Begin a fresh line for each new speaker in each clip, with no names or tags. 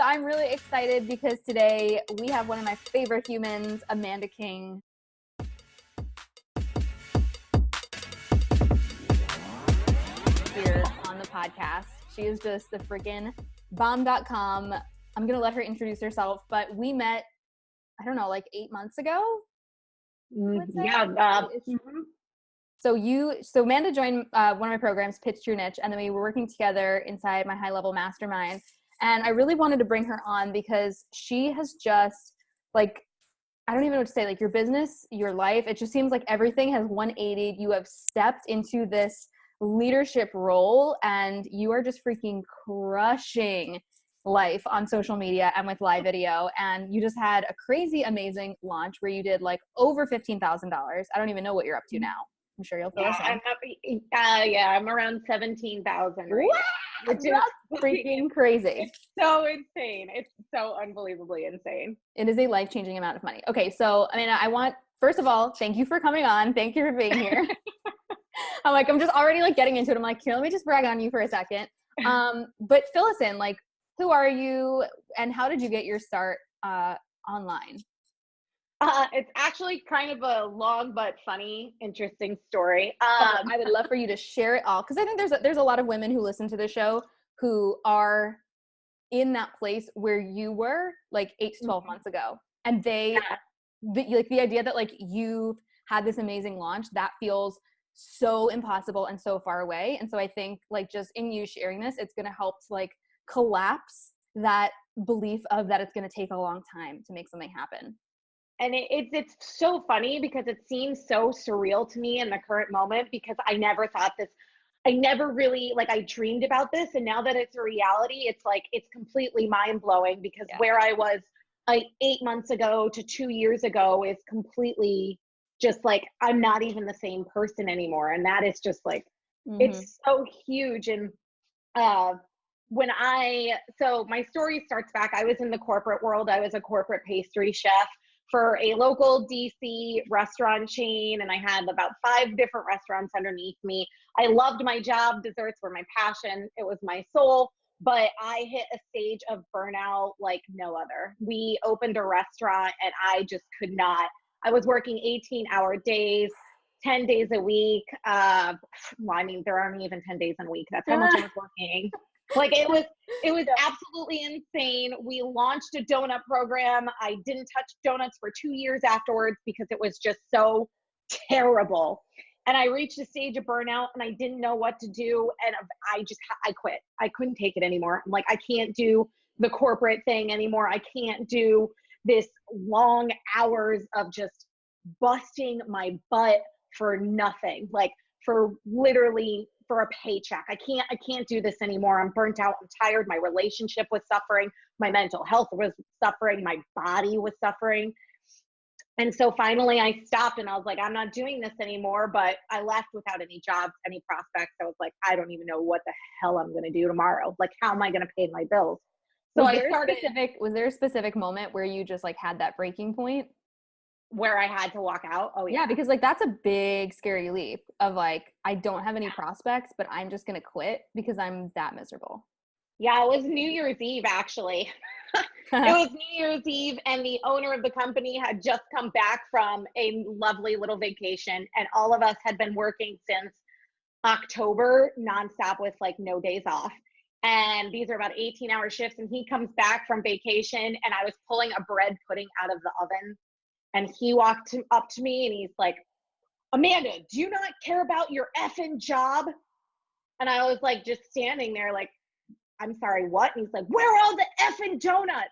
So I'm really excited because today we have one of my favorite humans, Amanda King. Here on the podcast. She is just the freaking bomb.com. I'm going to let her introduce herself, but we met, I don't know, like 8 months ago?
Yeah.
So Amanda joined one of my programs, Pitched Your Niche, and then we were working together inside my high-level mastermind. And I really wanted to bring her on because she has just, like, I don't even know what to say, like your business, your life, it just seems like everything has 180'd. You have stepped into this leadership role and you are just freaking crushing life on social media and with live video. And you just had a crazy, amazing launch where you did like over $15,000. I don't even know what you're up to now. I'm sure you'll fill us in.
I'm around 17,000 right now, which is
freaking crazy.
It's so insane. It's so unbelievably insane.
It is a life-changing amount of money. Okay, so I mean, first of all, thank you for coming on. Thank you for being here. I'm just already like getting into it. I'm like, here, let me just brag on you for a second. But fill us in, like, who are you and how did you get your start online?
It's actually kind of a long but funny, interesting story.
I would love for you to share it all because I think there's a lot of women who listen to the show who are in that place where you were like 8 to 12 months ago, and the idea that like you had this amazing launch that feels so impossible and so far away. And so I think like just in you sharing this, it's going to help to like collapse that belief of that it's going to take a long time to make something happen.
And it's so funny because it seems so surreal to me in the current moment because I never thought this, I never really, like I dreamed about this. And now that it's a reality, it's like, it's completely mind blowing because where I was like 8 months ago to 2 years ago is completely just like, I'm not even the same person anymore. And that is just like, it's so huge. And so my story starts back, I was in the corporate world. I was a corporate pastry chef for a local DC restaurant chain. And I had about 5 different restaurants underneath me. I loved my job. Desserts were my passion. It was my soul. But I hit a stage of burnout like no other. We opened a restaurant and I just could not. I was working 18-hour days, 10 days a week. Well, I mean, there aren't even 10 days in a week. That's how much I was working. Like it was absolutely insane. We launched a donut program. I didn't touch donuts for 2 years afterwards because it was just so terrible. And I reached a stage of burnout and I didn't know what to do. And I quit. I couldn't take it anymore. I'm like, I can't do the corporate thing anymore. I can't do this long hours of just busting my butt for nothing. Like for literally for a paycheck. I can't do this anymore. I'm burnt out. I'm tired. My relationship was suffering. My mental health was suffering. My body was suffering. And so finally I stopped and I was like, I'm not doing this anymore, but I left without any jobs, any prospects. I was like, I don't even know what the hell I'm going to do tomorrow. Like, how am I going to pay my bills? So
was there a specific moment where you just like had that breaking point?
Where I had to walk out? Oh yeah.
Yeah, because like that's a big scary leap of like, I don't have any prospects, but I'm just gonna quit because I'm that miserable.
Yeah, it was New Year's Eve actually. It was New Year's Eve and the owner of the company had just come back from a lovely little vacation and all of us had been working since October nonstop with like no days off. And these are about 18-hour shifts and he comes back from vacation and I was pulling a bread pudding out of the oven. And he walked up to me and he's like, Amanda, do you not care about your effing job? And I was like, just standing there like, I'm sorry, what? And he's like, where are all the effing donuts?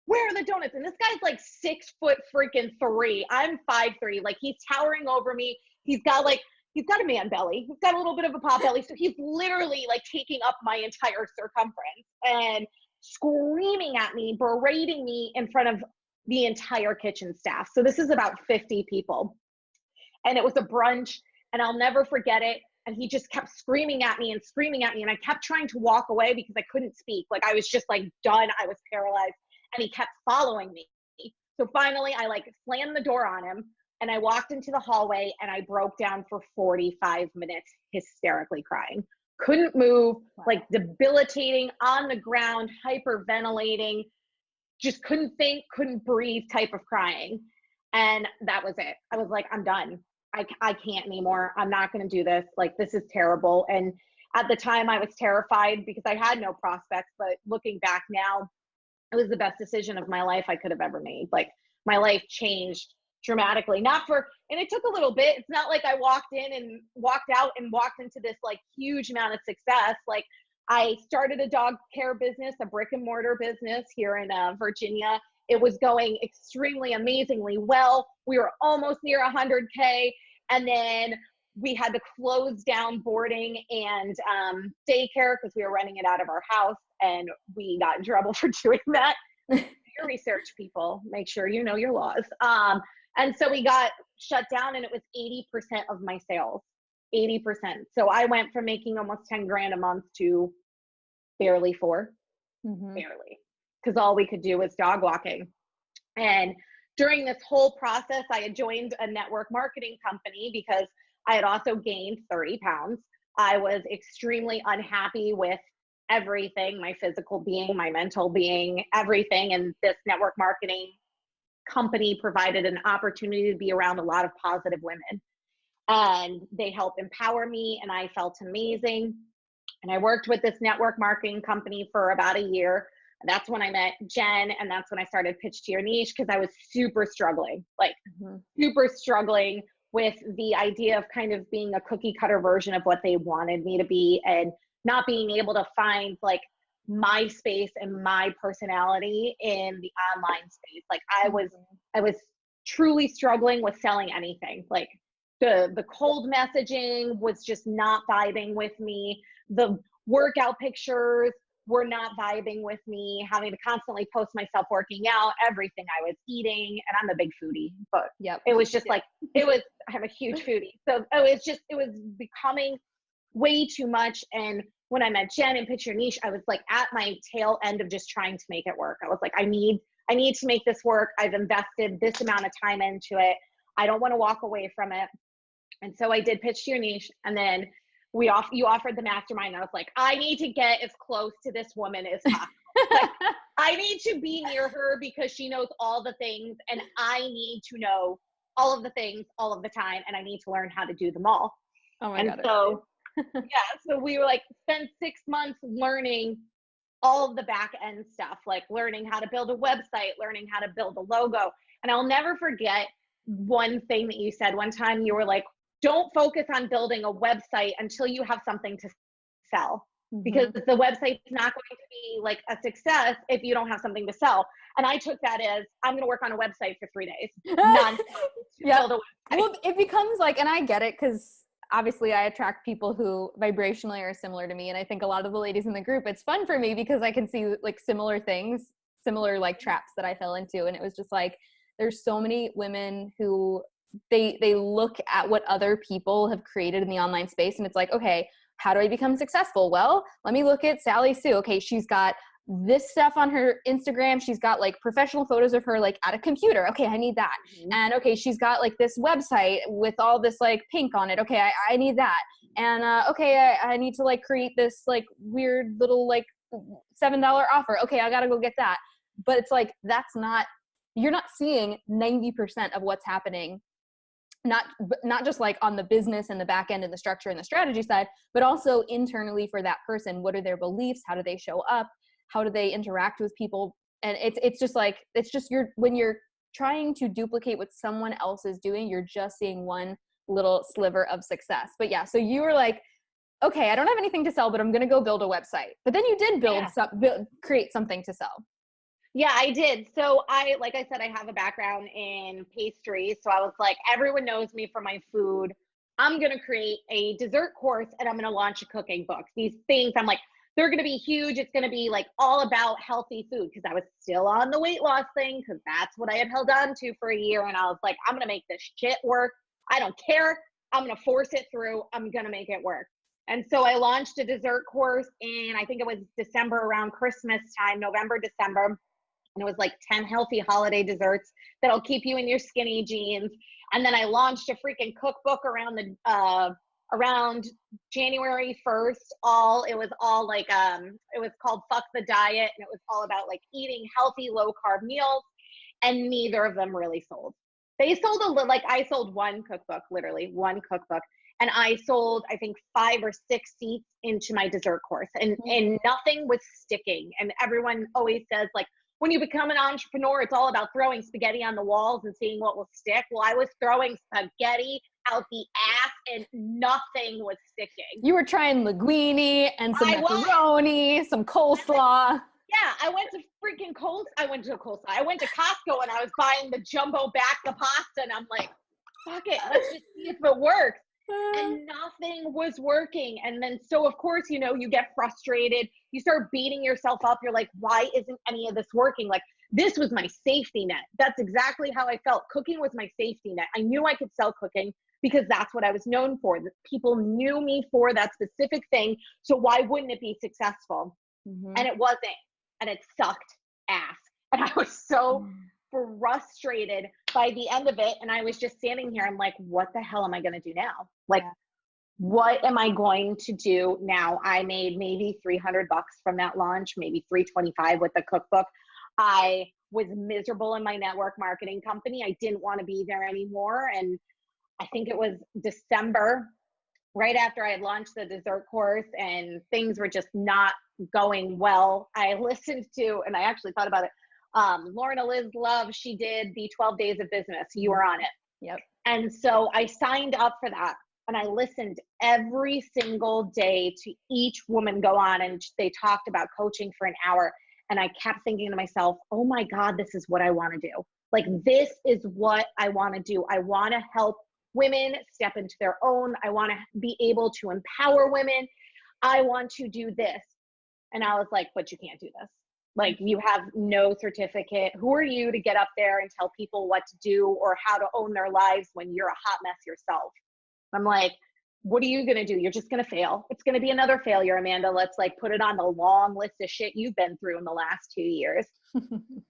Where are the donuts? And this guy's like 6'3". I'm 5'3". Like he's towering over me. He's got a man belly. He's got a little bit of a pot belly. So he's literally like taking up my entire circumference and screaming at me, berating me in front of the entire kitchen staff. So this is about 50 people. And it was a brunch and I'll never forget it. And he just kept screaming at me and screaming at me. And I kept trying to walk away because I couldn't speak. Like I was just like done. I was paralyzed and he kept following me. So finally I like slammed the door on him and I walked into the hallway and I broke down for 45 minutes hysterically crying. couldn't move,
Wow.
like debilitating, on the ground, hyperventilating, just couldn't think, couldn't breathe type of crying. And that was it. I was like, I'm done. I can't anymore. I'm not going to do this. Like, this is terrible. And at the time I was terrified because I had no prospects, but looking back now, it was the best decision of my life I could have ever made. Like, my life changed dramatically, and it took a little bit. It's not like I walked in and walked out and walked into this like huge amount of success. Like, I started a dog care business, a brick and mortar business here in Virginia. It was going extremely amazingly well. We were almost near 100K. And then we had to close down boarding and daycare because we were renting it out of our house, and we got in trouble for doing that. Do your research, people. Make sure you know your laws. And so we got shut down, and it was 80% of my sales. 80%. So I went from making almost 10 grand a month to barely 4, barely, because all we could do was dog walking. And during this whole process, I had joined a network marketing company because I had also gained 30 pounds. I was extremely unhappy with everything, my physical being, my mental being, everything. And this network marketing company provided an opportunity to be around a lot of positive women. And they helped empower me, and I felt amazing. And I worked with this network marketing company for about a year. And that's when I met Jen, and that's when I started Pitch to Your Niche, because I was super struggling, like super struggling with the idea of kind of being a cookie cutter version of what they wanted me to be, and not being able to find like my space and my personality in the online space. Like, I was truly struggling with selling anything. Like, the cold messaging was just not vibing with me. The workout pictures were not vibing with me, having to constantly post myself working out, everything I was eating. And I'm a big foodie, but it was just like, I'm a huge foodie. So it was becoming way too much. And when I met Jen and Pitch Your Niche, I was like at my tail end of just trying to make it work. I was like, I need to make this work. I've invested this amount of time into it. I don't want to walk away from it. And so I did Pitch to Your Niche, and then you offered the mastermind. I was like, I need to get as close to this woman as possible. Like, I need to be near her because she knows all the things, and I need to know all of the things all of the time, and I need to learn how to do them all.
Oh my God.
So so we were like, spent 6 months learning all of the back end stuff, like learning how to build a website, learning how to build a logo. And I'll never forget one thing that you said one time. You were like, don't focus on building a website until you have something to sell, because the website's not going to be like a success if you don't have something to sell. And I took that as, I'm going to work on a website for 3 days. Build a website.
Well, it becomes like, and I get it, because obviously I attract people who vibrationally are similar to me. And I think a lot of the ladies in the group, it's fun for me because I can see like similar things, similar like traps that I fell into. And it was just like, there's so many women who they look at what other people have created in the online space, and it's like, okay, how do I become successful? Well, let me look at Sally Sue. Okay, she's got this stuff on her Instagram. She's got like professional photos of her like at a computer. Okay, I need that. And okay, she's got like this website with all this like pink on it. Okay, I need that. And okay, I need to like create this like weird little like $7 offer. Okay, I gotta go get that. But it's like, you're not seeing 90% of what's happening. Not just like on the business and the back end and the structure and the strategy side, but also internally for that person. What are their beliefs? How do they show up? How do they interact with people? And it's just when you're trying to duplicate what someone else is doing, you're just seeing one little sliver of success. But yeah, so you were like, okay, I don't have anything to sell, but I'm going to go build a website. But then you did create something to sell.
Yeah, I did. So like I said, I have a background in pastry. So I was like, everyone knows me for my food. I'm going to create a dessert course, and I'm going to launch a cooking book. These things, I'm like, they're going to be huge. It's going to be like all about healthy food, because I was still on the weight loss thing, because that's what I had held on to for a year. And I was like, I'm going to make this shit work. I don't care. I'm going to force it through. I'm going to make it work. And so I launched a dessert course in, I think it was December, around Christmas time, November, December. And it was like 10 healthy holiday desserts that'll keep you in your skinny jeans. And then I launched a freaking cookbook around around January 1st, it was all like, it was called Fuck the Diet. And it was all about like eating healthy, low carb meals. And neither of them really sold. They sold like I sold one cookbook, literally one cookbook. And I sold, I think, 5 or 6 seats into my dessert course, and nothing was sticking. And everyone always says, like, when you become an entrepreneur, it's all about throwing spaghetti on the walls and seeing what will stick. Well, I was throwing spaghetti out the ass and nothing was sticking.
You were trying linguine and some macaroni, some coleslaw.
Yeah, I went to I went to Costco and I was buying the jumbo back of pasta, and I'm like, fuck it, let's just see if it works. And nothing was working. And then, so of course, you know, you get frustrated. You start beating yourself up. You're like, why isn't any of this working? Like, this was my safety net. That's exactly how I felt. Cooking was my safety net. I knew I could sell cooking because that's what I was known for. People knew me for that specific thing. So why wouldn't it be successful? And it wasn't. And it sucked ass. And I was so frustrated by the end of it. And I was just standing here. I'm like, what the hell am I going to do now? Like, what am I going to do now? I made maybe $300 from that launch, maybe $325 with the cookbook. I was miserable in my network marketing company. I didn't want to be there anymore. And I think it was December, right after I had launched the dessert course and things were just not going well. I listened to, and I actually thought about it, Lorna Liz Love, she did the 12 Days of Business. You were on it.
Yep.
And so I signed up for that. And I listened every single day to each woman go on, and they talked about coaching for an hour. And I kept thinking to myself, oh my God, this is what I want to do. Like, this is what I want to do. I want to help women step into their own. I want to be able to empower women. I want to do this. And I was like, but you can't do this. Like, you have no certificate. Who are you to get up there and tell people what to do or how to own their lives when you're a hot mess yourself? I'm like, what are you going to do? You're just going to fail. It's going to be another failure, Amanda. Let's like put it on the long list of shit you've been through in the last 2 years.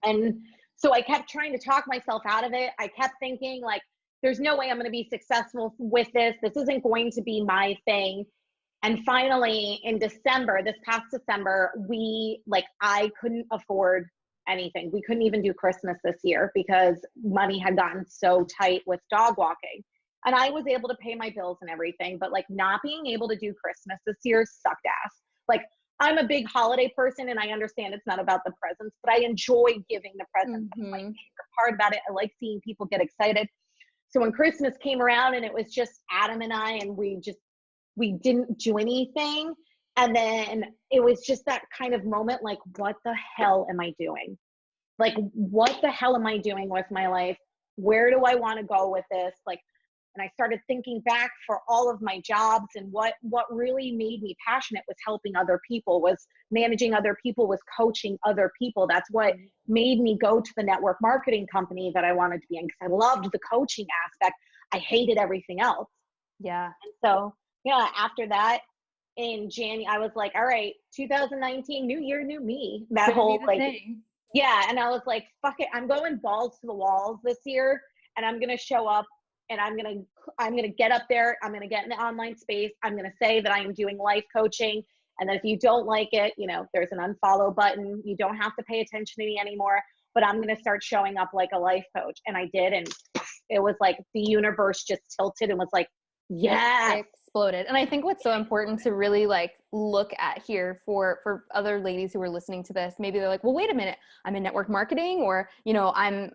And so I kept trying to talk myself out of it. I kept thinking like, there's no way I'm going to be successful with this. This isn't going to be my thing. And finally in December, this past December, I couldn't afford anything. We couldn't even do Christmas this year because money had gotten so tight with dog walking. And I was able to pay my bills and everything, but like not being able to do Christmas this year sucked ass. Like, I'm a big holiday person and I understand it's not about the presents, but I enjoy giving the presents. That's my favorite part about it. I like seeing people get excited. So when Christmas came around and it was just Adam and I, and we didn't do anything. And then it was just that kind of moment, like, what the hell am I doing? Like, what the hell am I doing with my life? Where do I want to go with this? Like, and I started thinking back for all of my jobs, and what really made me passionate was helping other people, was managing other people, was coaching other people. That's what made me go to the network marketing company that I wanted to be in, because I loved the coaching aspect. I hated everything else.
Yeah.
And so, yeah, after that, in January, I was like, all right, 2019, new year, new me. That whole like, yeah. And I was like, fuck it. I'm going balls to the walls this year, and I'm going to show up. And I'm going to get up there. I'm going to get in the online space. I'm going to say that I am doing life coaching. And that if you don't like it, you know, there's an unfollow button. You don't have to pay attention to me anymore, but I'm going to start showing up like a life coach. And I did. And it was like the universe just tilted and was like, yes.
It exploded. And I think what's so important to really like look at here for other ladies who are listening to this, maybe they're like, well, wait a minute, I'm in network marketing, or, you know, I'm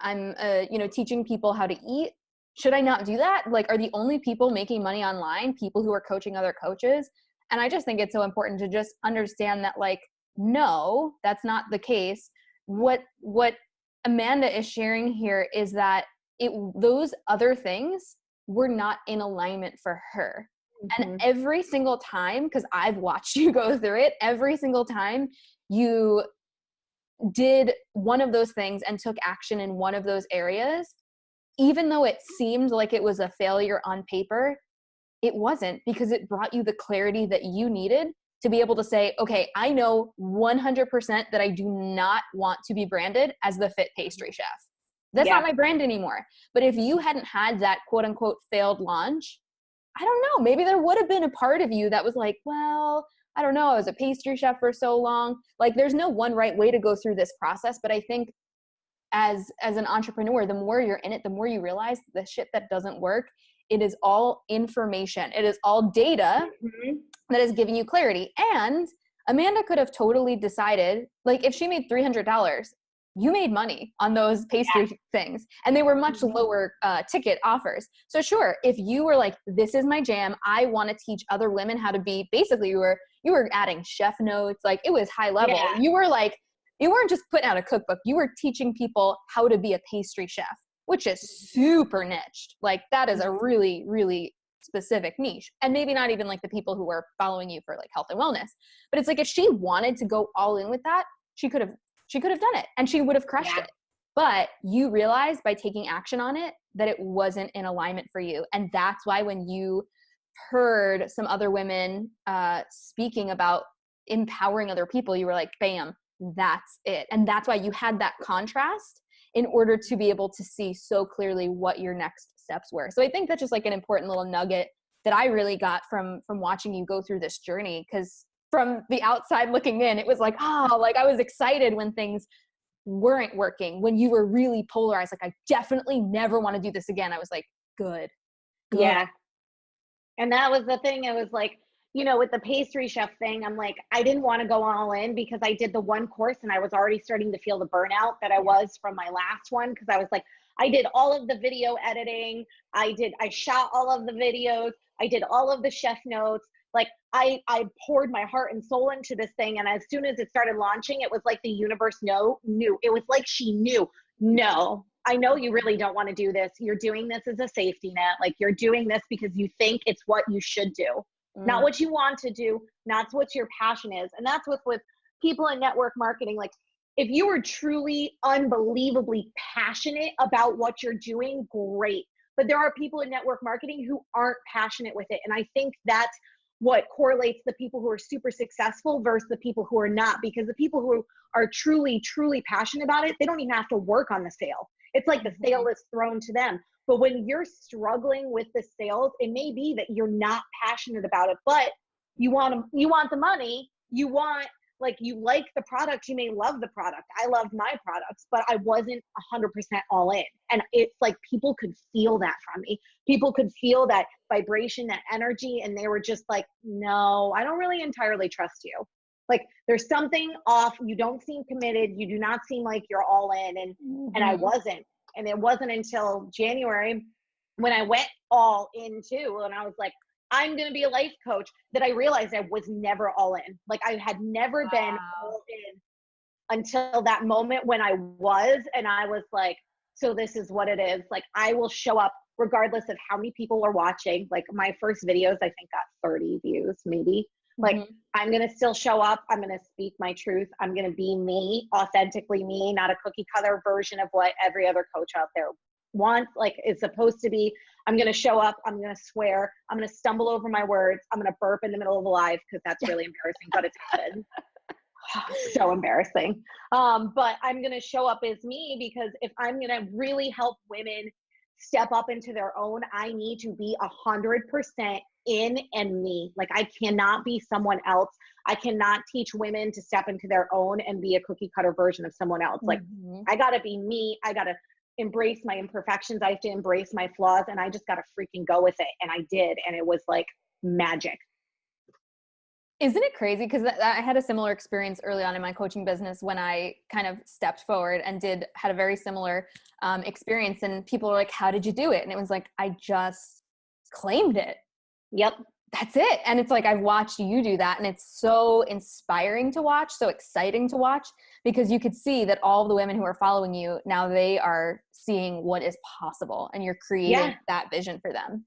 teaching people how to eat. Should I not do that? Like, are the only people making money online people who are coaching other coaches? And I just think it's so important to just understand that, like, no, that's not the case. What Amanda is sharing here is that those other things were not in alignment for her. And every single time, because I've watched you go through it, every single time you did one of those things and took action in one of those areas, even though it seemed like it was a failure on paper, it wasn't, because it brought you the clarity that you needed to be able to say, okay, I know 100% that I do not want to be branded as the fit pastry chef. That's not my brand anymore. But if you hadn't had that quote unquote failed launch, I don't know, maybe there would have been a part of you that was like, well, I don't know, I was a pastry chef for so long. Like there's no one right way to go through this process. But I think as an entrepreneur, the more you're in it, the more you realize the shit that doesn't work, it is all information. It is all data that is giving you clarity. And Amanda could have totally decided, like if she made $300, you made money on those pastry things, and they were much lower ticket offers. So sure, if you were like, this is my jam, I want to teach other women how to be, basically you were adding chef notes, like it was high level.
Yeah.
You were like, you weren't just putting out a cookbook, you were teaching people how to be a pastry chef, which is super niched. Like that is a really, really specific niche. And maybe not even like the people who are following you for like health and wellness. But it's like, if she wanted to go all in with that, she could have done it and she would have crushed it. But you realize by taking action on it that it wasn't in alignment for you. And that's why when you heard some other women speaking about empowering other people, you were like, bam, that's it. And that's why you had that contrast in order to be able to see so clearly what your next steps were. So I think that's just like an important little nugget that I really got from watching you go through this journey. Because from the outside looking in, it was like, oh, like I was excited when things weren't working, when you were really polarized, like I definitely never want to do this again. I was like, good.
Yeah. And that was the thing. It was like, with the pastry chef thing, I'm like, I didn't want to go all in because I did the one course and I was already starting to feel the burnout that I was from my last one. Cause I was like, I did all of the video editing. I shot all of the videos. I did all of the chef notes. Like I poured my heart and soul into this thing. And as soon as it started launching, it was like the universe knew. It was like she knew, no, I know you really don't want to do this. You're doing this as a safety net. Like you're doing this because you think it's what you should do, not what you want to do, not what your passion is. And that's with people in network marketing. Like if you are truly unbelievably passionate about what you're doing, great. But there are people in network marketing who aren't passionate with it. And I think that's what correlates the people who are super successful versus the people who are not, because the people who are truly, truly passionate about it, they don't even have to work on the sale. It's like the sale is thrown to them. But when you're struggling with the sales, it may be that you're not passionate about it, but you want the money, you like the product, you may love the product. I loved my products, but I wasn't 100% all in. And it's like people could feel that from me. People could feel that vibration, that energy, and they were just like, no, I don't really entirely trust you. Like there's something off. You don't seem committed. You do not seem like you're all in. And I wasn't. And it wasn't until January when I went all in too. And I was like, I'm going to be a life coach, that I realized I was never all in. Like I had never been all in until that moment when I was, and I was like, so this is what it is. Like I will show up regardless of how many people are watching. Like my first videos, I think got 30 views, maybe. Like I'm going to still show up. I'm going to speak my truth. I'm going to be me, authentically me, not a cookie cutter version of what every other coach out there wants, like is supposed to be. I'm going to show up. I'm going to swear. I'm going to stumble over my words. I'm going to burp in the middle of a live because that's really embarrassing, but it's happened. So embarrassing. But I'm going to show up as me, because if I'm going to really help women step up into their own, I need to be 100% in and me. Like I cannot be someone else. I cannot teach women to step into their own and be a cookie cutter version of someone else. Like I got to be me. I got to embrace my imperfections. I have to embrace my flaws, and I just got to freaking go with it. And I did. And it was like magic.
Isn't it crazy? Because I had a similar experience early on in my coaching business when I kind of stepped forward and had a very similar experience. And people were like, how did you do it? And it was like, I just claimed it.
Yep.
That's it. And it's like, I've watched you do that. And it's so inspiring to watch, so exciting to watch, because you could see that all of the women who are following you, now they are seeing what is possible, and you're creating that vision for them.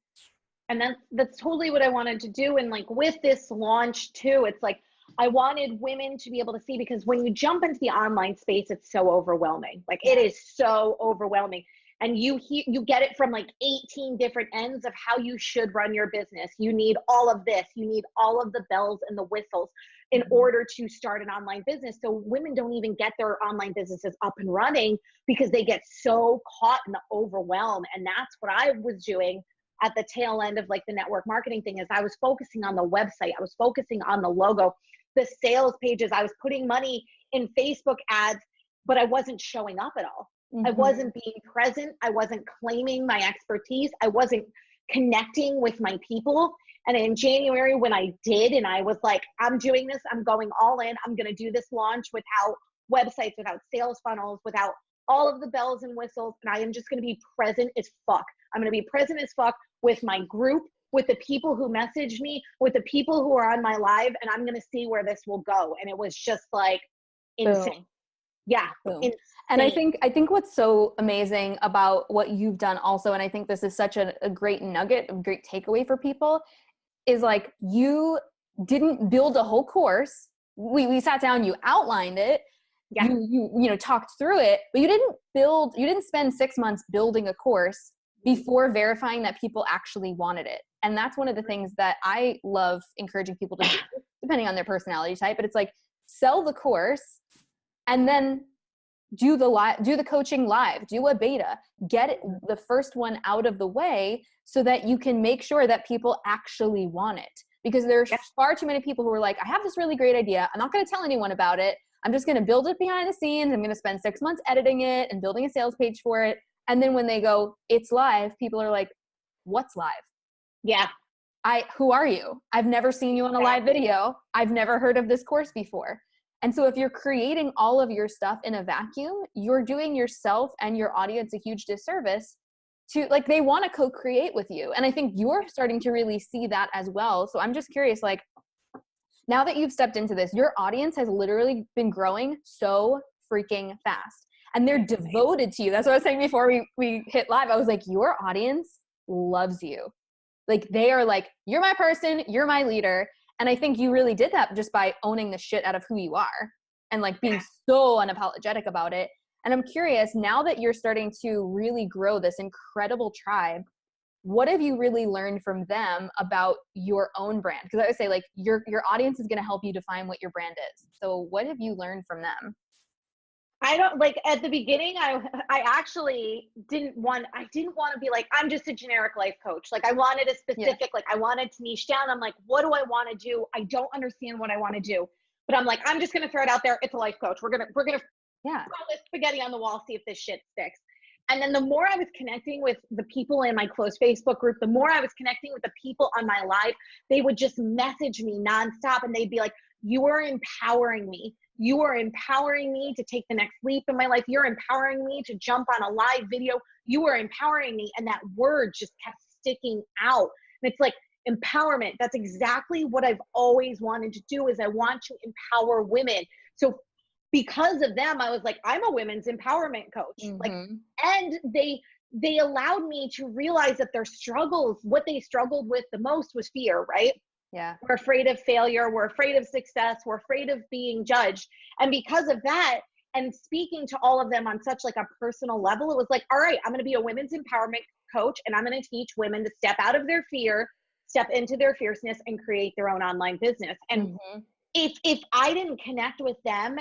And that's totally what I wanted to do. And like with this launch too, it's like, I wanted women to be able to see, because when you jump into the online space, it's so overwhelming. Like it is so overwhelming. And you get it from like 18 different ends of how you should run your business. You need all of this. You need all of the bells and the whistles in order to start an online business. So women don't even get their online businesses up and running because they get so caught in the overwhelm. And that's what I was doing at the tail end of like the network marketing thing is I was focusing on the website. I was focusing on the logo, the sales pages. I was putting money in Facebook ads, but I wasn't showing up at all. I wasn't being present. I wasn't claiming my expertise. I wasn't connecting with my people. And in January, when I did, and I was like, I'm doing this, I'm going all in. I'm going to do this launch without websites, without sales funnels, without all of the bells and whistles. And I am just going to be present as fuck. I'm going to be present as fuck with my group, with the people who message me, with the people who are on my live, and I'm going to see where this will go. And it was just like insane.
Boom.
Yeah.
Boom. And I think what's so amazing about what you've done also, and I think this is such a great nugget, a great takeaway for people, is like you didn't build a whole course. We sat down, you outlined it, you talked through it, but you didn't spend 6 months building a course before verifying that people actually wanted it. And that's one of the things that I love encouraging people to do, depending on their personality type. But it's like, sell the course and then do the coaching live, do a beta, get the first one out of the way so that you can make sure that people actually want it. Because there's far too many people who are like, I have this really great idea. I'm not going to tell anyone about it. I'm just going to build it behind the scenes. I'm going to spend 6 months editing it and building a sales page for it. And then when they go, it's live, people are like, what's live?
Yeah.
Who are you? I've never seen you on a live video. I've never heard of this course before. And so if you're creating all of your stuff in a vacuum, you're doing yourself and your audience a huge disservice to, like, they want to co-create with you. And I think you're starting to really see that as well. So I'm just curious, like, now that you've stepped into this, your audience has literally been growing so freaking fast. And they're devoted to you. That's what I was saying before we hit live. I was like, your audience loves you. Like, they are like, you're my person, you're my leader. And I think you really did that just by owning the shit out of who you are and like being so unapologetic about it. And I'm curious, now that you're starting to really grow this incredible tribe, what have you really learned from them about your own brand? Because I would say, like, your audience is going to help you define what your brand is. So what have you learned from them?
I don't, like, at the beginning, I actually didn't want to be like, I'm just a generic life coach. Like, I wanted a specific, like, I wanted to niche down. I'm like, what do I want to do? I don't understand what I want to do, but I'm like, I'm just going to throw it out there. It's a life coach. We're going to throw this spaghetti on the wall, see if this shit sticks. And then the more I was connecting with the people in my close Facebook group, the more I was connecting with the people on my live, they would just message me nonstop. And they'd be like, you are empowering me. You are empowering me to take the next leap in my life. You're empowering me to jump on a live video. You are empowering me. And that word just kept sticking out. And it's like, empowerment. That's exactly what I've always wanted to do, is I want to empower women. So because of them, I was like, I'm a women's empowerment coach. Like, and they allowed me to realize that their struggles, what they struggled with the most was fear, right?
Yeah.
We're afraid of failure. We're afraid of success. We're afraid of being judged. And because of that, and speaking to all of them on such like a personal level, it was like, all right, I'm going to be a women's empowerment coach, and I'm going to teach women to step out of their fear, step into their fierceness, and create their own online business. And if I didn't connect with them,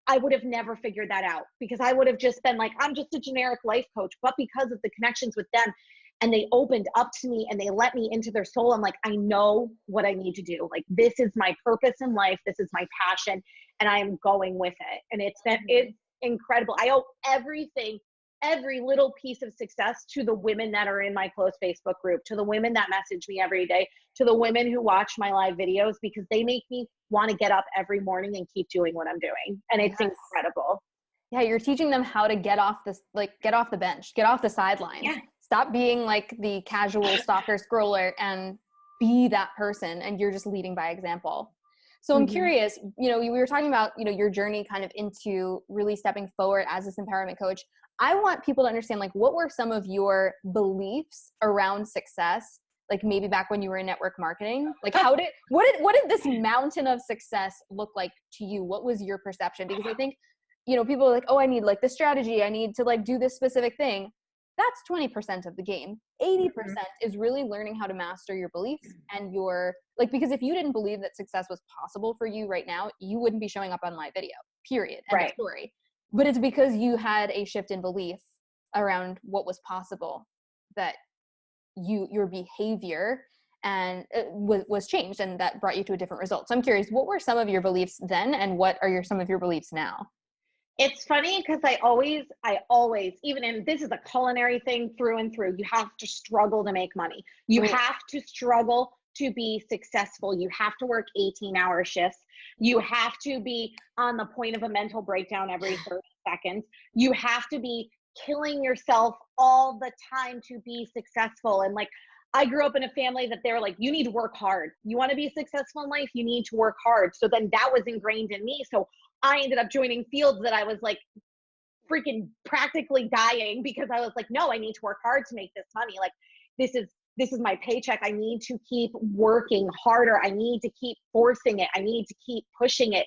I would have never figured that out, because I would have just been like, I'm just a generic life coach. But because of the connections with them, and they opened up to me and they let me into their soul, I'm like, I know what I need to do. Like, this is my purpose in life. This is my passion, and I am going with it. And it's incredible. I owe everything, every little piece of success, to the women that are in my close Facebook group, to the women that message me every day, to the women who watch my live videos, because they make me want to get up every morning and keep doing what I'm doing. And it's incredible.
Yeah. You're teaching them how to get off get off the bench, get off the sidelines.
Yeah.
Stop being like the casual stalker scroller and be that person. And you're just leading by example. So I'm curious, we were talking about, your journey kind of into really stepping forward as this empowerment coach. I want people to understand, like, what were some of your beliefs around success? Like, maybe back when you were in network marketing, like, what did this mountain of success look like to you? What was your perception? Because I think, people are like, oh, I need like the strategy. I need to like do this specific thing. That's 20% of the game. 80% is really learning how to master your beliefs and because if you didn't believe that success was possible for you right now, you wouldn't be showing up on live video, period. End of story. But it's because you had a shift in belief around what was possible that your behavior and was changed, and that brought you to a different result. So I'm curious, what were some of your beliefs then, and what are some of your beliefs now?
It's funny because I always, even in, this is a culinary thing through and through, you have to struggle to make money. You have to struggle to be successful. You have to work 18-hour shifts. You have to be on the point of a mental breakdown every 30 seconds. You have to be killing yourself all the time to be successful. And like, I grew up in a family that they're like, you need to work hard. You want to be successful in life, you need to work hard. So then that was ingrained in me. So I ended up joining fields that I was like freaking practically dying because I was like, no, I need to work hard to make this money. Like, this is my paycheck. I need to keep working harder. I need to keep forcing it. I need to keep pushing it.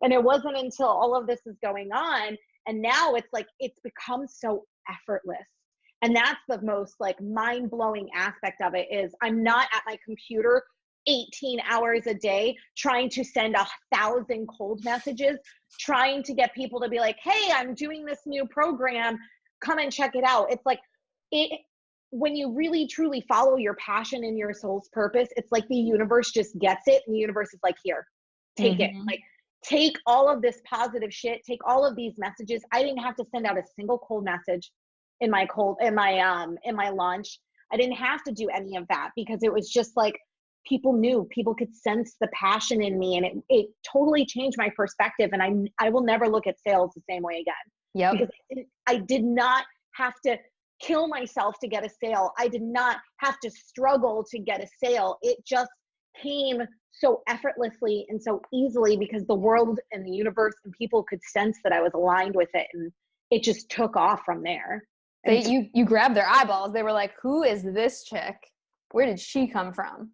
And it wasn't until all of this is going on, and now it's like, it's become so effortless. And that's the most like mind-blowing aspect of it, is I'm not at my computer 18 hours a day trying to send 1,000 cold messages, trying to get people to be like, hey, I'm doing this new program, come and check it out. It's like, when you really truly follow your passion and your soul's purpose, it's like the universe just gets it, and the universe is like, here, take it. Like, take all of this positive shit, take all of these messages. I didn't have to send out a single cold message in my launch. I didn't have to do any of that because it was just like, people knew, people could sense the passion in me, and it totally changed my perspective. And I will never look at sales the same way again.
Yeah.
Because I did not have to kill myself to get a sale. I did not have to struggle to get a sale. It just came so effortlessly and so easily because the world and the universe and people could sense that I was aligned with it, and it just took off from there.
You grabbed their eyeballs. They were like, who is this chick? Where did she come from?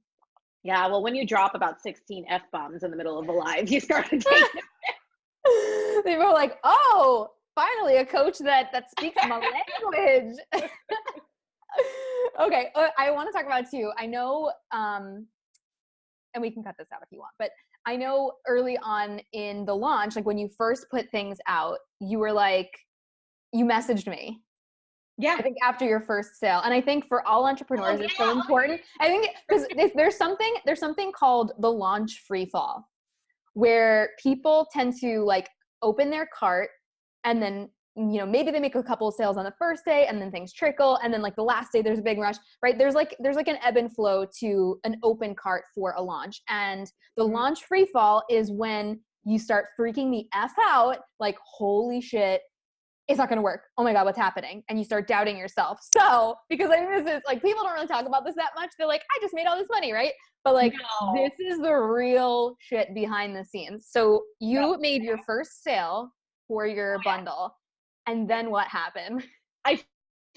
Yeah, well, when you drop about 16 F-bombs in the middle of a live, you start to take it.
They were like, oh, finally a coach that speaks my language. Okay, I want to talk about too. I know, and we can cut this out if you want, but I know early on in the launch, like when you first put things out, you were like, you messaged me.
Yeah.
I think after your first sale. And I think for all entrepreneurs, it's so important. I think because there's something called the launch free fall, where people tend to like open their cart, and then, you know, maybe they make a couple of sales on the first day, and then things trickle. And then like the last day, there's a big rush, right? There's like an ebb and flow to an open cart for a launch. And the launch free fall is when you start freaking the F out, like, holy shit, it's not going to work. Oh my God, what's happening? And you start doubting yourself. So, because I think this is like, people don't really talk about this that much. They're like, I just made all this money, right? But like, This is the real shit behind the scenes. So you made your first sale for your bundle. And then what happened?
I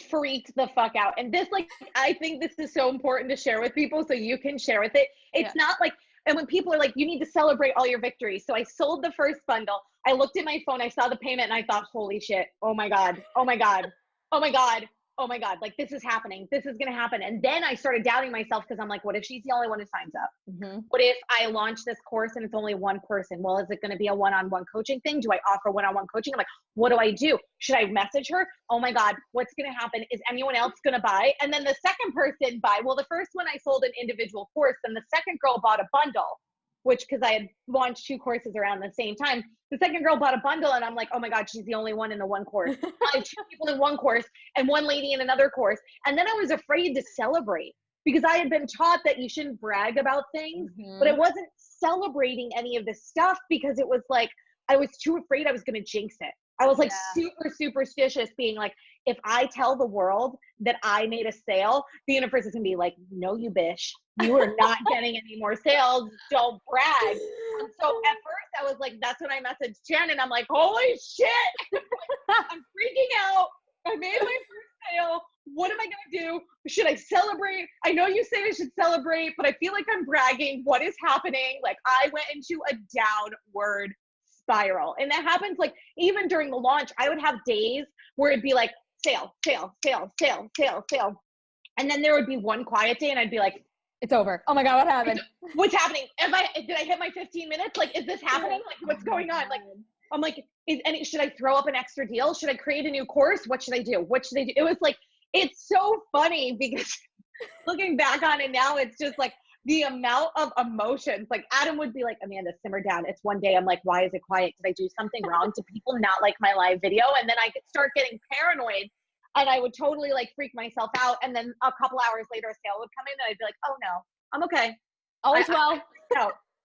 freaked the fuck out. And this, like, I think this is so important to share with people so you can share with it. It's not like, and when people are like, you need to celebrate all your victories. So I sold the first bundle. I looked at my phone, I saw the payment, and I thought, holy shit, oh my God, oh my God, oh my God, oh my God, like, this is happening. This is going to happen. And then I started doubting myself because I'm like, what if she's the only one who signs up? What if I launch this course and it's only one person? Well, is it going to be a one-on-one coaching thing? Do I offer one-on-one coaching? I'm like, what do I do? Should I message her? Oh my God, what's going to happen? Is anyone else going to buy? And then the second person buy. Well, the first one I sold an individual course, and the second girl bought a bundle, which, because I had launched 2 courses around the same time, the second girl bought a bundle, and I'm like, oh my God, she's the only one in the one course. I had 2 people in one course and one lady in another course. And then I was afraid to celebrate because I had been taught that you shouldn't brag about things, but I wasn't celebrating any of this stuff because it was like, I was too afraid I was going to jinx it. I was like super superstitious, being like, if I tell the world that I made a sale, the universe is going to be like, no, you bitch, you are not getting any more sales. Don't brag. And so at first I was like, that's when I messaged Jen, and I'm like, holy shit, I'm freaking out. I made my first sale. What am I going to do? Should I celebrate? I know you say I should celebrate, but I feel like I'm bragging. What is happening? Like, I went into a downward spiral. And that happens, like, even during the launch, I would have days where it'd be like, sale, sale, sale, sale, sale, sale. And then there would be one quiet day and I'd be like,
it's over. Oh my God, what happened?
What's happening? Did I hit my 15 minutes? Like, is this happening? Like, what's going on? Like, I'm like, should I throw up an extra deal? Should I create a new course? What should I do? What should I do? It was like, it's so funny because looking back on it now, it's just like the amount of emotions. Like Adam would be like, Amanda, simmer down. It's one day. I'm like, why is it quiet? Did I do something wrong? Do people not like my live video? And then I could start getting paranoid and I would totally like freak myself out. And then a couple hours later, a sale would come in and I'd be like, oh no, I'm okay.
All is well.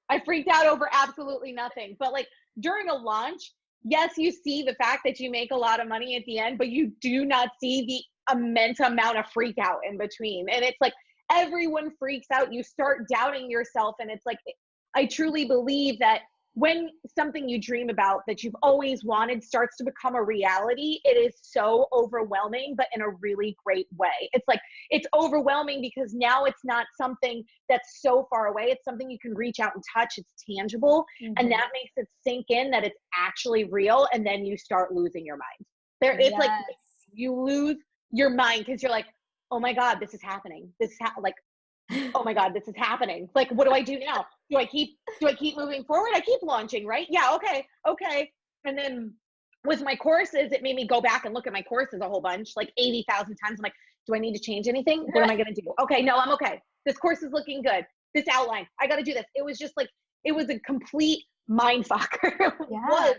I freaked out over absolutely nothing. But like during a launch, yes, you see the fact that you make a lot of money at the end, but you do not see the immense amount of freak out in between. And it's like everyone freaks out. You start doubting yourself. And it's like, I truly believe that when something you dream about that you've always wanted starts to become a reality, it is so overwhelming, but in a really great way. It's like, it's overwhelming because now it's not something that's so far away. It's something you can reach out and touch. It's tangible. And that makes it sink in that it's actually real. And then you start losing your mind. It's like you lose your mind because you're like, oh my God, this is happening. Oh my God, this is happening. Like, what do I do now? Do I keep moving forward? I keep launching, right? Yeah. Okay. And then with my courses, it made me go back and look at my courses a whole bunch, like 80,000 times. I'm like, do I need to change anything? What am I going to do? Okay. No, I'm okay. This course is looking good. This outline, I got to do this. It was just like, it was a complete mind fucker. Was,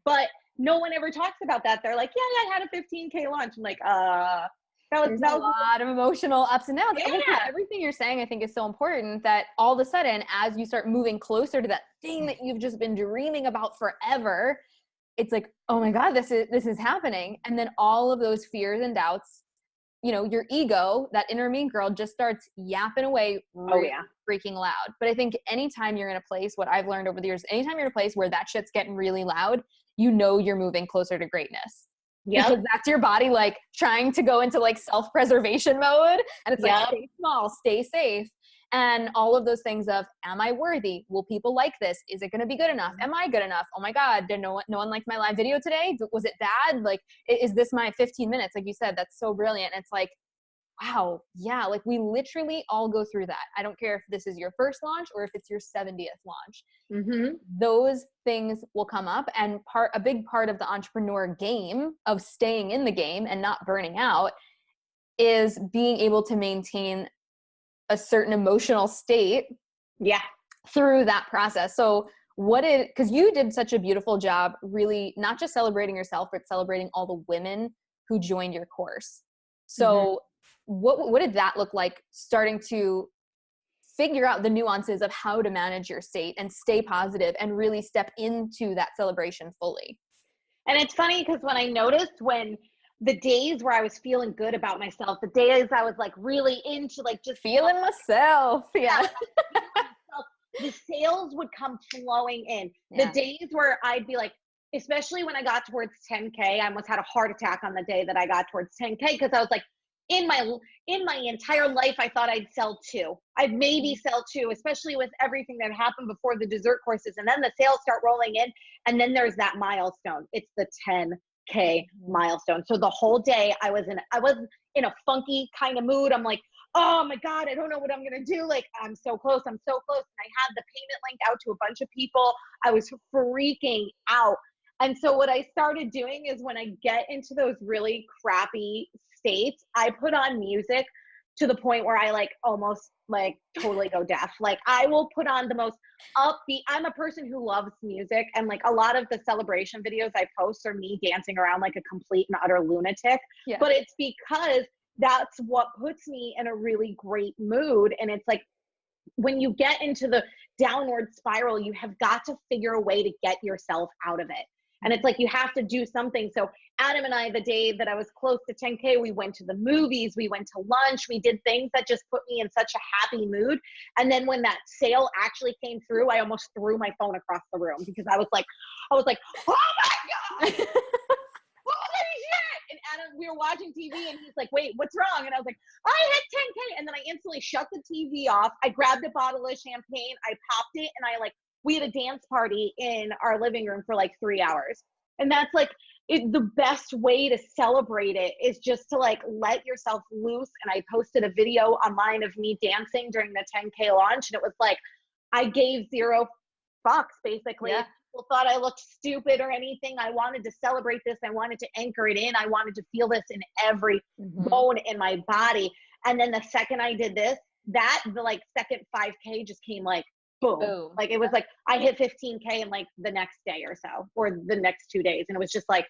but no one ever talks about that. They're like, yeah, I had a 15K launch. I'm like,
there's a lot of emotional ups and downs. Everything you're saying, I think, is so important that all of a sudden, as you start moving closer to that thing that you've just been dreaming about forever, it's like, oh my God, this is happening. And then all of those fears and doubts, you know, your ego, that inner mean girl, just starts yapping away freaking loud. But I think anytime you're in a place, what I've learned over the years, anytime you're in a place where that shit's getting really loud, you know you're moving closer to greatness. Yeah, because that's your body like trying to go into like self-preservation mode, and it's like, stay small, stay safe, and all of those things of, am I worthy? Will people like this? Is it going to be good enough? Am I good enough? Oh my God, did no one liked my live video today? Was it bad? Like, is this my 15 minutes? Like you said, that's so brilliant. It's like, wow, yeah, like we literally all go through that. I don't care if this is your first launch or if it's your 70th launch. Those things will come up, and a big part of the entrepreneur game of staying in the game and not burning out is being able to maintain a certain emotional state through that process. So because you did such a beautiful job, really not just celebrating yourself, but celebrating all the women who joined your course. So what did that look like, starting to figure out the nuances of how to manage your state and stay positive and really step into that celebration fully?
And it's funny because when I noticed, when the days where I was feeling good about myself, the days I was like really into like just
feeling myself,
the sales would come flowing in. The days where I'd be like, especially when I got towards 10K, I almost had a heart attack on the day that I got towards 10K, because I was like, in my entire life, I thought I'd sell 2. I'd maybe sell 2, especially with everything that happened before the dessert courses. And then the sales start rolling in. And then there's that milestone. It's the 10K milestone. So the whole day I was in a funky kind of mood. I'm like, oh my God, I don't know what I'm going to do. Like, I'm so close. And I had the payment link out to a bunch of people. I was freaking out. And so what I started doing is, when I get into those really crappy states, I put on music to the point where I like almost like totally go deaf. Like, I will put on the most upbeat. I'm a person who loves music, and like a lot of the celebration videos I post are me dancing around like a complete and utter lunatic. But it's because that's what puts me in a really great mood. And it's like, when you get into the downward spiral, you have got to figure a way to get yourself out of it. And it's like, you have to do something. So Adam and I, the day that I was close to 10K, we went to the movies, we went to lunch, we did things that just put me in such a happy mood. And then when that sale actually came through, I almost threw my phone across the room, because I was like, oh my God, holy shit. And Adam, we were watching TV, and he's like, wait, what's wrong? And I was like, I hit 10K. And then I instantly shut the TV off. I grabbed a bottle of champagne, I popped it, and we had a dance party in our living room for like 3 hours. And that's like, the best way to celebrate it is just to like let yourself loose. And I posted a video online of me dancing during the 10K launch. And it was like, I gave 0 fucks basically. People thought I looked stupid or anything. I wanted to celebrate this. I wanted to anchor it in. I wanted to feel this in every bone in my body. And then the second I did this, the like second 5K just came like boom.
Boom.
Like it was like I hit 15K in like the next day or so, or the next 2 days. And it was just like,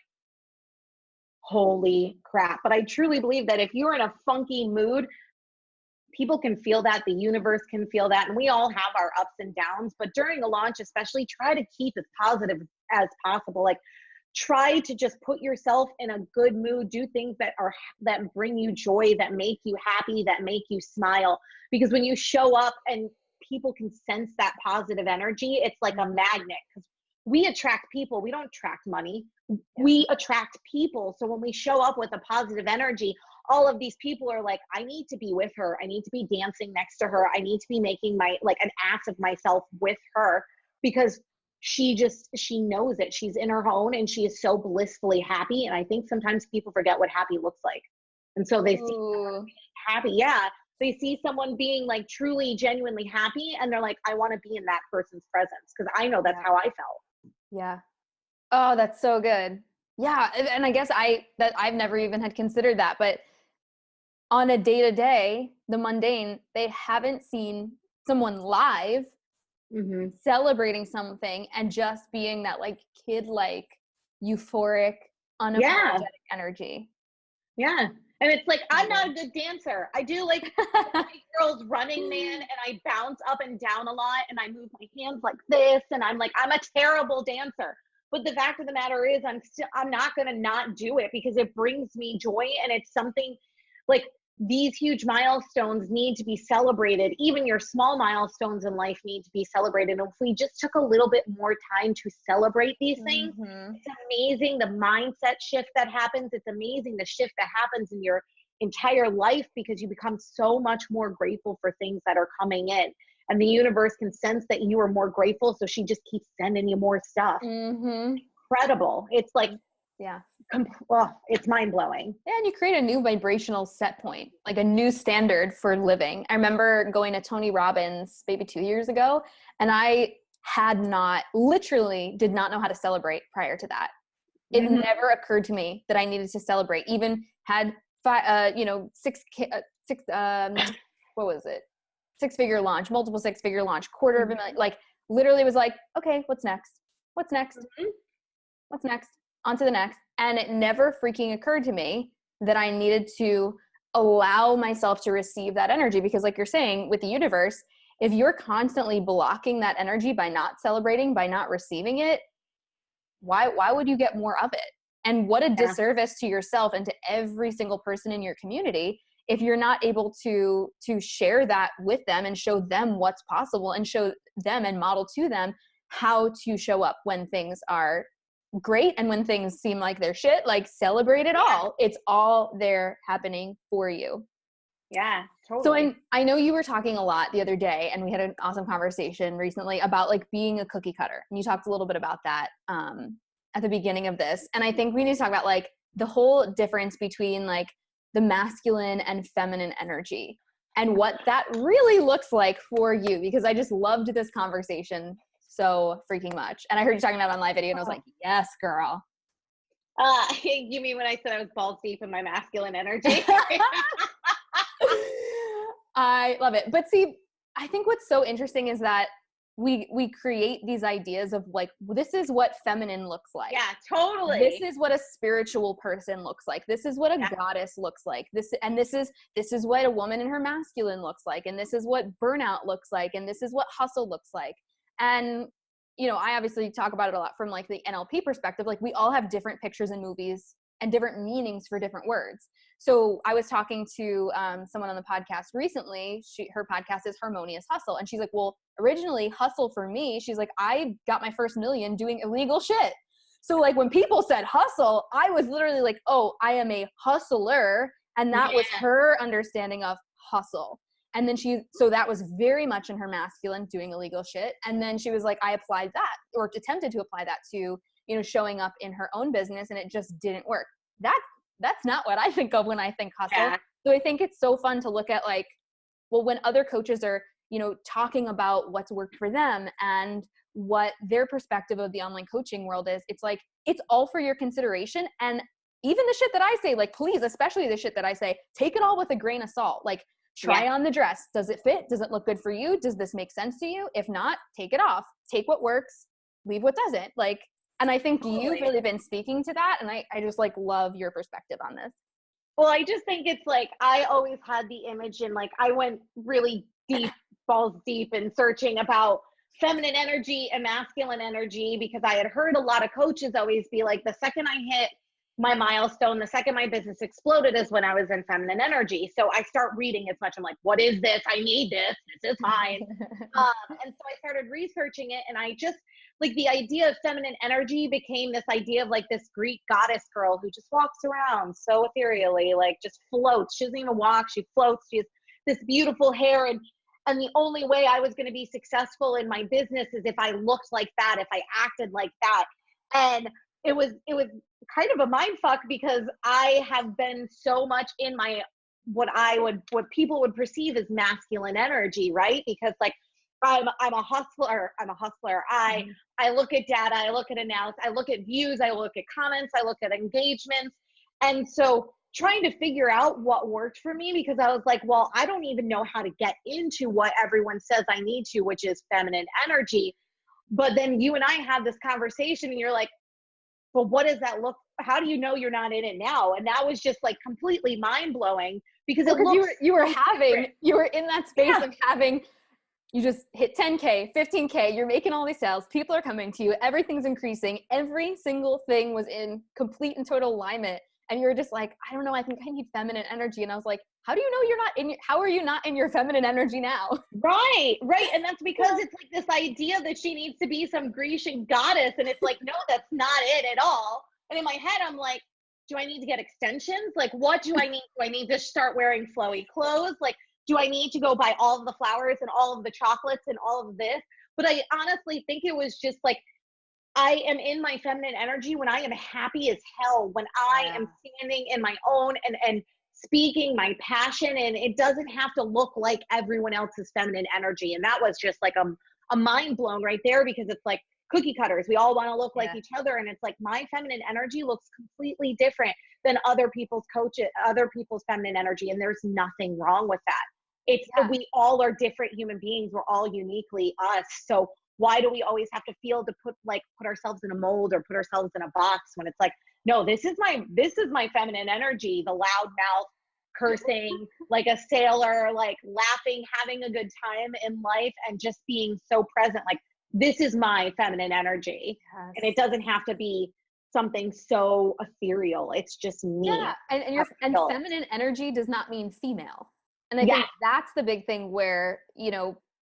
holy crap. But I truly believe that if you're in a funky mood, people can feel that, the universe can feel that, and we all have our ups and downs. But during a launch, especially, try to keep as positive as possible. Like, try to just put yourself in a good mood, do things that bring you joy, that make you happy, that make you smile. Because when you show up and people can sense that positive energy, it's like a magnet. Because we attract people, we don't attract money, we attract people. So when we show up with a positive energy, all of these people are like, I need to be with her, I need to be dancing next to her, I need to be making an ass of myself with her, because she knows it. She's in her own and she is so blissfully happy. And I think sometimes people forget what happy looks like. And so they see someone being happy. Yeah. They see someone being like truly, genuinely happy. And they're like, I want to be in that person's presence. Cause I know that's how I felt.
Yeah. Oh, that's so good. Yeah. And I guess I've never even had considered that, but on a day-to-day, the mundane, they haven't seen someone live celebrating something and just being that like kid-like, euphoric, unapologetic energy.
Yeah. And it's like, I'm not a good dancer. I do like girls running man, and I bounce up and down a lot, and I move my hands like this, and I'm a terrible dancer. But the fact of the matter is, I'm not going to not do it, because it brings me joy. And it's something like, these huge milestones need to be celebrated. Even your small milestones in life need to be celebrated. And if we just took a little bit more time to celebrate these things, it's amazing the mindset shift that happens. It's amazing the shift that happens in your entire life, because you become so much more grateful for things that are coming in. And the universe can sense that you are more grateful, so she just keeps sending you more stuff. Incredible. It's like, it's mind-blowing.
Yeah, and you create a new vibrational set point, like a new standard for living. I remember going to Tony Robbins maybe 2 years ago, and I literally did not know how to celebrate prior to that. It never occurred to me that I needed to celebrate. Even had six-figure launch, multiple six-figure launch, $250,000, like literally was like, okay, what's next? What's next? What's next? On to the next. And it never freaking occurred to me that I needed to allow myself to receive that energy. Because like you're saying with the universe, if you're constantly blocking that energy by not celebrating, by not receiving it, why would you get more of it? And what a disservice to yourself and to every single person in your community if you're not able to share that with them and show them what's possible, and show them and model to them how to show up when things are great and when things seem like they're shit. Like, celebrate it all. It's all there happening for you.
Yeah, totally.
So I know you were talking a lot the other day, and we had an awesome conversation recently about like being a cookie cutter. And you talked a little bit about that at the beginning of this. And I think we need to talk about like the whole difference between like the masculine and feminine energy and what that really looks like for you, because I just loved this conversation so freaking much. And I heard you talking about it on live video, and I was like, yes, girl.
You mean when I said I was balls deep in my masculine energy?
I love it. But see, I think what's so interesting is that we create these ideas of like, this is what feminine looks like.
Yeah, totally.
This is what a spiritual person looks like. This is what a goddess looks like. This is what a woman in her masculine looks like. And this is what burnout looks like. And this is what hustle looks like. And, you know, I obviously talk about it a lot from like the NLP perspective. Like, we all have different pictures in movies and different meanings for different words. So I was talking to someone on the podcast recently. Her podcast is Harmonious Hustle. And she's like, well, originally hustle for me, she's like, I got my first million doing illegal shit. So like when people said hustle, I was literally like, oh, I am a hustler. And that was her understanding of hustle. And then so that was very much in her masculine, doing illegal shit. And then she was like, I applied that, or attempted to apply that to, you know, showing up in her own business, and it just didn't work. That's not what I think of when I think hustle. Yeah. So I think it's so fun to look at like, well, when other coaches are, you know, talking about what's worked for them and what their perspective of the online coaching world is, it's like, it's all for your consideration. And even the shit that I say, like, please, especially the shit that I say, take it all with a grain of salt. Like, try on the dress. Does it fit? Does it look good for you? Does this make sense to you? If not, take it off. Take what works, leave what doesn't. Like, and I think you've really been speaking to that. And I just like love your perspective on this.
Well, I just think it's like, I always had the image, and like, I went really deep, balls deep in searching about feminine energy and masculine energy, because I had heard a lot of coaches always be like, the second I hit my milestone, the second my business exploded is when I was in feminine energy. So I start reading as much. I'm like, what is this? I need this. This is mine. And so I started researching it, and I just like the idea of feminine energy became this idea of like this Greek goddess girl who just walks around so ethereally, like just floats. She doesn't even walk. She floats. She has this beautiful hair. And the only way I was going to be successful in my business is if I looked like that, if I acted like that. And it was kind of a mind fuck, because I have been so much in my, what people would perceive as masculine energy, right? Because like, I'm a hustler. I look at data, I look at analysis, I look at views, I look at comments, I look at engagements. And so trying to figure out what worked for me, because I was like, well, I don't even know how to get into what everyone says I need to, which is feminine energy. But then you and I had this conversation, and you're like, well, what does that look? How do you know you're not in it now? And that was just like completely mind blowing, because
you were in that space of having, you just hit 10K, 15K, you're making all these sales, people are coming to you, everything's increasing, every single thing was in complete and total alignment. And you're just like, I don't know, I think I need feminine energy. And I was like, how do you know how are you not in your feminine energy now?
Right. And that's because it's like this idea that she needs to be some Grecian goddess. And it's like, no, that's not it at all. And in my head, I'm like, do I need to get extensions? Like, what do I need? Do I need to start wearing flowy clothes? Like, do I need to go buy all of the flowers and all of the chocolates and all of this? But I honestly think it was just like, I am in my feminine energy when I am happy as hell, when I am standing in my own and speaking my passion, and it doesn't have to look like everyone else's feminine energy. And that was just like a mind blown right there, because it's like cookie cutters. We all want to look like each other. And it's like, my feminine energy looks completely different than other people's feminine energy. And there's nothing wrong with that. We all are different human beings. We're all uniquely us. So why do we always have to feel to put ourselves in a mold or put ourselves in a box, when it's like, no, this is my feminine energy, the loud mouth, cursing like a sailor, like laughing, having a good time in life, and just being so present. Like, this is my feminine energy. Yes. And it doesn't have to be something so ethereal. It's just me.
Yeah. And feminine energy does not mean female. And I think that's the big thing where,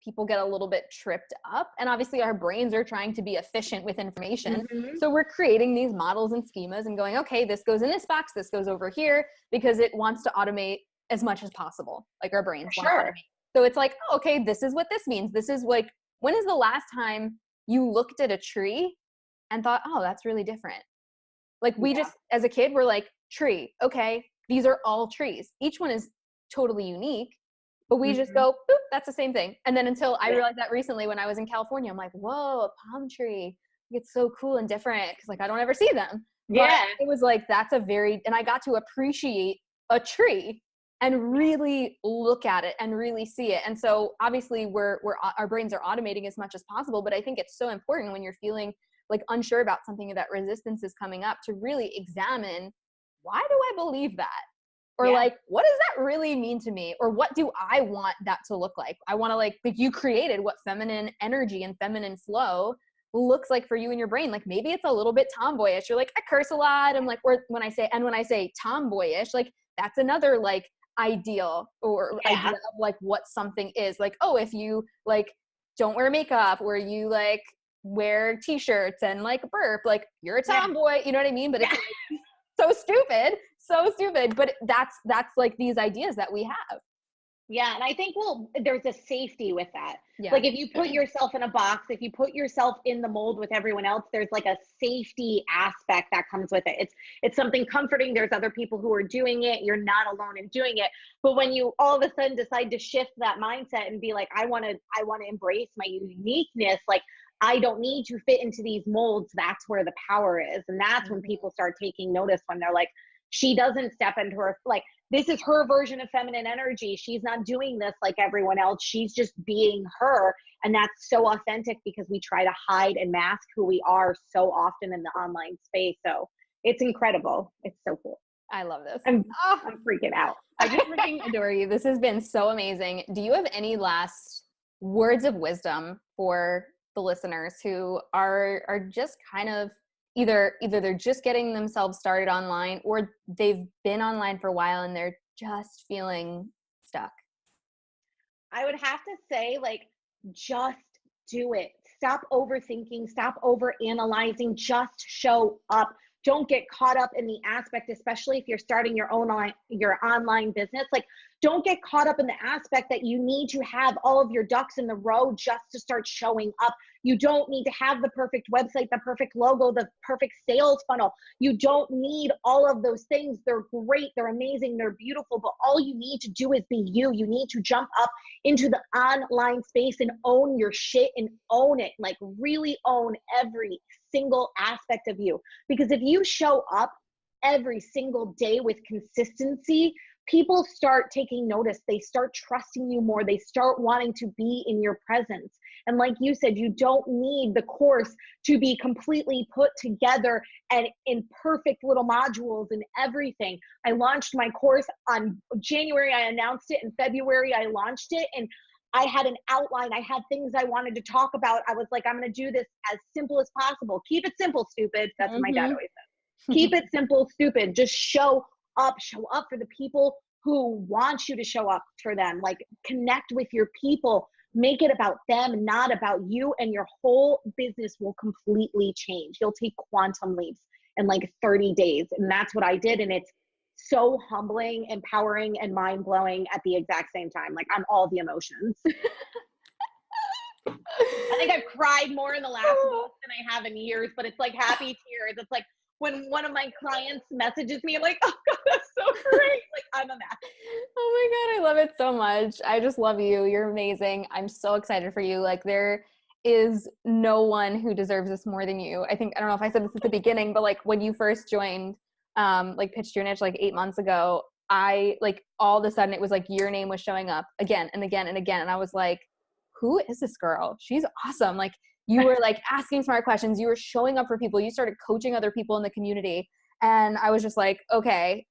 people get a little bit tripped up, and obviously our brains are trying to be efficient with information. Mm-hmm. So we're creating these models and schemas and going, okay, this goes in this box, this goes over here, because it wants to automate as much as possible. Like, our brains want to automate. So it's like, oh, okay, this is what this means. This is like, when is the last time you looked at a tree and thought, oh, that's really different? Like, we just, as a kid, we're like, tree. Okay, these are all trees. Each one is totally unique. But we just go, boop, that's the same thing. And then until I realized that recently when I was in California, I'm like, whoa, a palm tree. It's so cool and different, because like, I don't ever see them. But it was like, and I got to appreciate a tree and really look at it and really see it. And so obviously our brains are automating as much as possible. But I think it's so important when you're feeling like unsure about something, that resistance is coming up, to really examine, why do I believe that? Or like, what does that really mean to me? Or what do I want that to look like? I want to like you created what feminine energy and feminine flow looks like for you in your brain. Like, maybe it's a little bit tomboyish. You're like, I curse a lot. I'm like, or when I say tomboyish, like, that's another like ideal or idea of like what something is. Like, oh, if you like don't wear makeup, or you like wear t-shirts and like burp, like, you're a tomboy. You know what I mean? But it's like, so stupid, but that's like these ideas that we have.
Yeah. And I think, there's a safety with that. Yeah. Like, if you put yourself in a box, if you put yourself in the mold with everyone else, there's like a safety aspect that comes with it. It's something comforting. There's other people who are doing it. You're not alone in doing it. But when you all of a sudden decide to shift that mindset and be like, I want to embrace my uniqueness, like, I don't need to fit into these molds. That's where the power is. And that's when people start taking notice, when they're like, she doesn't step into her, like, this is her version of feminine energy. She's not doing this like everyone else. She's just being her. And that's so authentic, because we try to hide and mask who we are so often in the online space. So it's incredible. It's so cool.
I love this.
I'm freaking out.
I just freaking adore you. This has been so amazing. Do you have any last words of wisdom for the listeners who are just kind of either they're just getting themselves started online, or they've been online for a while and they're just feeling stuck?
I would have to say, like, just do it. Stop overthinking, stop overanalyzing, just show up. Don't get caught up in the aspect, especially if you're starting your online business. Like, don't get caught up in the aspect that you need to have all of your ducks in the row just to start showing up. You don't need to have the perfect website, the perfect logo, the perfect sales funnel. You don't need all of those things. They're great, they're amazing, they're beautiful, but all you need to do is be you. You need to jump up into the online space and own your shit and own it. Like, really own every single aspect of you. Because if you show up every single day with consistency, people start taking notice. They start trusting you more. They start wanting to be in your presence. And like you said, you don't need the course to be completely put together and in perfect little modules and everything. I launched my course on January. I announced it. In February, I launched it. And I had an outline. I had things I wanted to talk about. I was like, I'm going to do this as simple as possible. Keep it simple, stupid. That's what my dad always said. Keep it simple, stupid. Just show up for the people who want you to show up for them. Like, connect with your people, make it about them, not about you, and your whole business will completely change. You'll take quantum leaps in like 30 days. And that's what I did. And it's so humbling, empowering, and mind-blowing at the exact same time. Like, I'm all the emotions. I think I've cried more in the last month than I have in years, but it's like happy tears. It's like when one of my clients messages me, I'm like, oh God, that's so great. Like, I'm a mess.
Oh my God, I love it so much. I just love you. You're amazing. I'm so excited for you. Like, there is no one who deserves this more than you. I don't know if I said this at the beginning, but like, when you first joined, like, Pitched Your Niche like 8 months ago, I like, all of a sudden it was like your name was showing up again and again and again. And I was like, who is this girl? She's awesome. Like, you were like asking smart questions. You were showing up for people. You started coaching other people in the community. And I was just like, okay,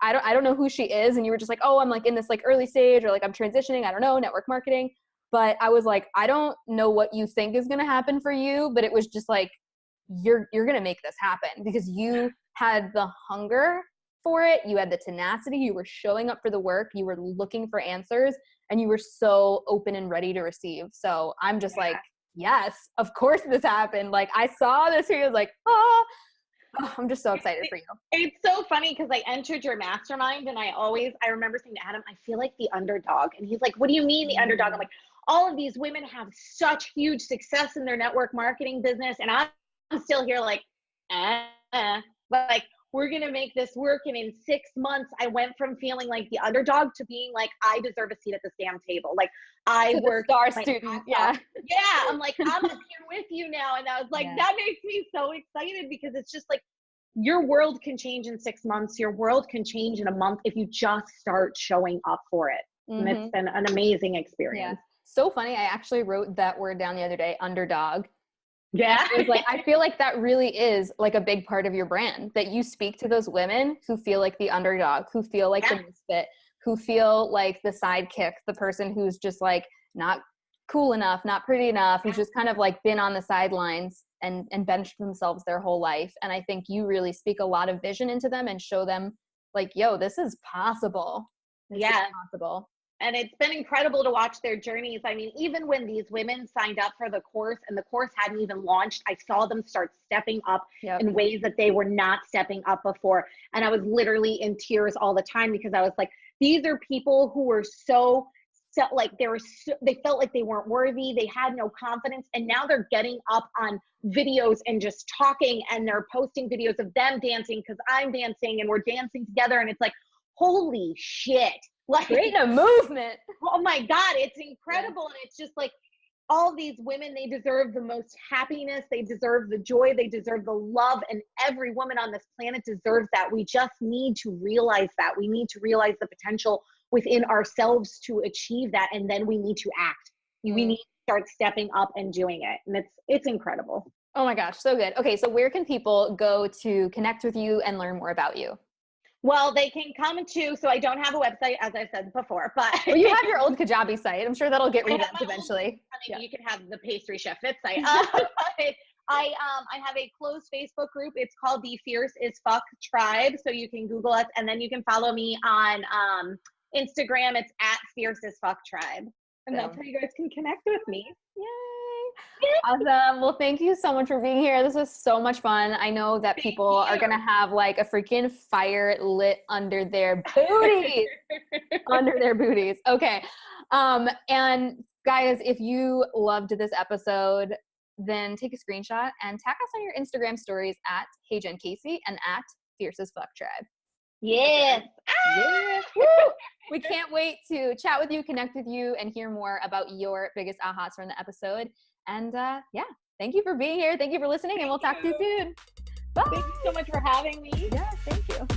I don't know who she is. And you were just like, oh, I'm like in this like early stage, or like I'm transitioning. I don't know, network marketing. But I was like, I don't know what you think is going to happen for you, but it was just like, you're going to make this happen, because you had the hunger for it. You had the tenacity. You were showing up for the work. You were looking for answers, and you were so open and ready to receive. So I'm just like, yes, of course this happened. Like, I saw this here. I was like, oh, I'm just so excited for you.
It's so funny, because I entered your mastermind, and I remember saying to Adam, I feel like the underdog. And he's like, what do you mean the underdog? I'm like, all of these women have such huge success in their network marketing business. And I'm still here like, like, we're going to make this work. And in 6 months, I went from feeling like the underdog to being like, I deserve a seat at this damn table. Like, I work
star student. Yeah.
Yeah. I'm like, I'm up here with you now. And I was like, that makes me so excited, because it's just like, your world can change in 6 months. Your world can change in a month if you just start showing up for it. And it's been an amazing experience.
Yeah. So funny. I actually wrote that word down the other day, underdog.
Yeah.
It was like, I feel like that really is like a big part of your brand, that you speak to those women who feel like the underdog, who feel like the misfit, who feel like the sidekick, the person who's just like not cool enough, not pretty enough, who's just kind of like been on the sidelines and benched themselves their whole life. And I think you really speak a lot of vision into them and show them like, yo, this is possible. This is possible.
And it's been incredible to watch their journeys. I mean, even when these women signed up for the course and the course hadn't even launched, I saw them start stepping up in ways that they were not stepping up before. And I was literally in tears all the time, because I was like, these are people who were so like, they felt like they weren't worthy. They had no confidence. And now they're getting up on videos and just talking, and they're posting videos of them dancing because I'm dancing, and we're dancing together. And it's like, holy shit. Like,
create a movement.
Oh my God, it's incredible. And it's just like, all these women, they deserve the most happiness, they deserve the joy, they deserve the love, and every woman on this planet deserves that. We just need to realize that. We need to realize the potential within ourselves to achieve that, and then we need to act. We need to start stepping up and doing it, and it's incredible.
Oh my gosh, so good. Okay, so where can people go to connect with you and learn more about you?
Well, they can come to, so I don't have a website, as I said before, but
well, you have your old Kajabi site. I'm sure that'll get revamped eventually.
You can have the Pastry Chef Fit site. But I have a closed Facebook group. It's called the Fierce is Fuck Tribe. So you can Google us, and then you can follow me on Instagram. It's at Fierce is Fuck Tribe. And that's how you guys can connect with me.
Yay. Awesome. Well, thank you so much for being here. This was so much fun. I know that people are going to have like a freaking fire lit under their booties. Under their booties. Okay. And guys, if you loved this episode, then take a screenshot and tag us on your Instagram stories at HeyJenCasey and at Fierce as Fuck Tribe.
Yes.
Yes. Woo! We can't wait to chat with you, connect with you, and hear more about your biggest ahas from the episode. And yeah, thank you for being here. Thank you for listening, and we'll talk to you soon. Bye.
Thank you so much for having me.
Yeah, thank you.